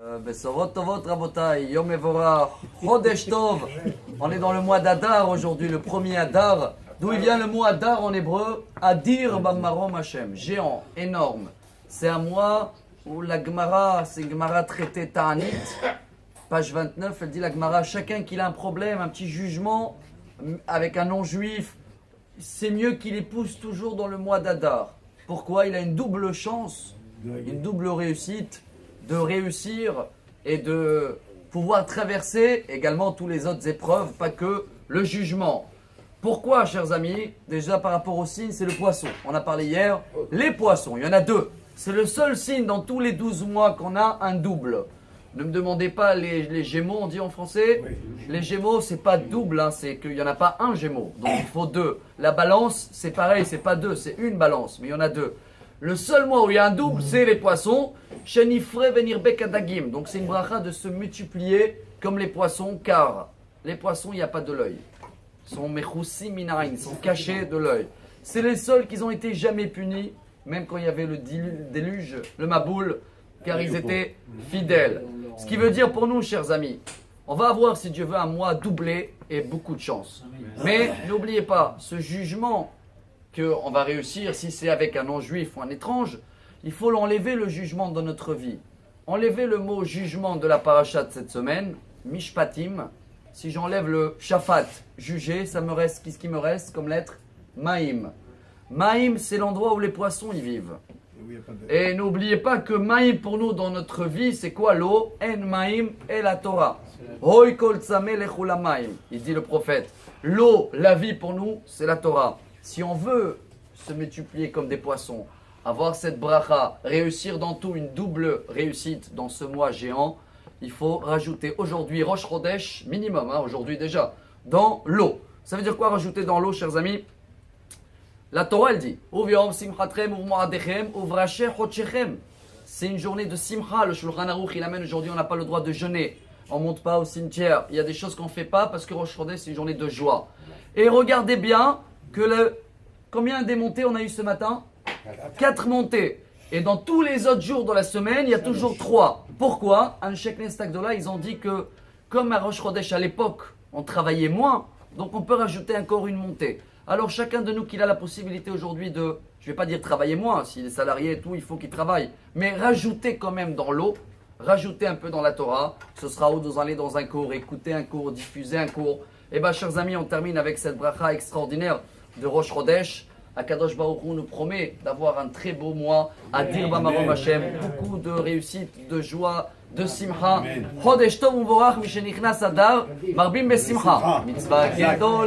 Besorot Tovot Rabotai, Yom Mevorach, Chodesh Tov. On est dans le mois d'Adar aujourd'hui, le premier Adar. D'où il vient le mot Adar en hébreu? Adir Bamarom Hashem, géant, énorme. C'est un mois où la Gemara, c'est une Gemara traitée Ta'anit. Page 29, elle dit la Gemara, chacun qu'il a un problème, un petit jugement avec un non-juif, c'est mieux qu'il les pousse toujours dans le mois d'Adar. Pourquoi? Il a une double chance, une double réussite de réussir et de pouvoir traverser également toutes les autres épreuves, pas que le jugement. Pourquoi, chers amis? Déjà par rapport au signe, c'est le poisson. On a parlé hier, les poissons, il y en a deux. C'est le seul signe dans tous les 12 mois qu'on a un double. Ne me demandez pas les gémeaux, on dit en français. Les gémeaux, c'est pas double, hein, c'est qu'il n'y en a pas un gémeau. Donc il faut deux. La balance, c'est pareil, c'est pas deux, c'est une balance, mais il y en a deux. Le seul mois où il y a un double, c'est les poissons. Shenifre venir bekadagim. Donc c'est une bracha de se multiplier comme les poissons, car les poissons, il n'y a pas de l'œil. Ils sont mechoussi minarin, ils sont cachés de l'œil. C'est les seuls qui ont été jamais punis, même quand il y avait le déluge, le maboul, car ils étaient fidèles. Ce qui veut dire pour nous, chers amis, on va avoir, si Dieu veut, un mois doublé et beaucoup de chance. Mais n'oubliez pas, ce jugement qu'on va réussir, si c'est avec un non-juif ou un étrange, il faut l'enlever le jugement dans notre vie. Enlever le mot jugement de la paracha de cette semaine, mishpatim. Si j'enlève le shafat, juger, ça me reste, qu'est-ce qui me reste comme lettre? Maïm. Maïm, c'est l'endroit où les poissons y vivent. Et n'oubliez pas que Maïm pour nous dans notre vie, c'est quoi l'eau? En Maïm et la Torah. Hoi kol tzameh lechu lamayim. Il dit le prophète. L'eau, la vie pour nous, c'est la Torah. Si on veut se multiplier comme des poissons, avoir cette bracha, réussir dans tout, une double réussite dans ce mois géant, il faut rajouter aujourd'hui Rosh Chodesh, minimum, hein, aujourd'hui déjà, dans l'eau. Ça veut dire quoi rajouter dans l'eau, chers amis? La Torah, elle dit c'est une journée de simcha. Le Shulchan Aruch, il amène aujourd'hui, on n'a pas le droit de jeûner. On ne monte pas au cimetière. Il y a des choses qu'on ne fait pas parce que Rosh Chodesh, c'est une journée de joie. Et regardez bien que combien des montées on a eu ce matin? 4 montées. Et dans tous les autres jours de la semaine, il y a toujours 3. Pourquoi? Anshek Nestakdola, ils ont dit que comme à Rosh Chodesh à l'époque, on travaillait moins, donc on peut rajouter encore une montée. Alors chacun de nous qui a la possibilité aujourd'hui de, je ne vais pas dire travailler moins, s'il est salarié et tout, il faut qu'il travaille, mais rajouter quand même dans l'eau, rajouter un peu dans la Torah, ce sera où vous allez dans un cours, écouter un cours, diffuser un cours. Et bien chers amis, on termine avec cette bracha extraordinaire de Rosh Chodesh. Akadosh Baruch Hu nous promet d'avoir un très beau mois à dire Bamarom Hashem, beaucoup de réussite, de joie, de simcha. Chodesh Tov Uvorach Mishenichnas Adar, Marbim Besimcha. Mitzvah Gedol.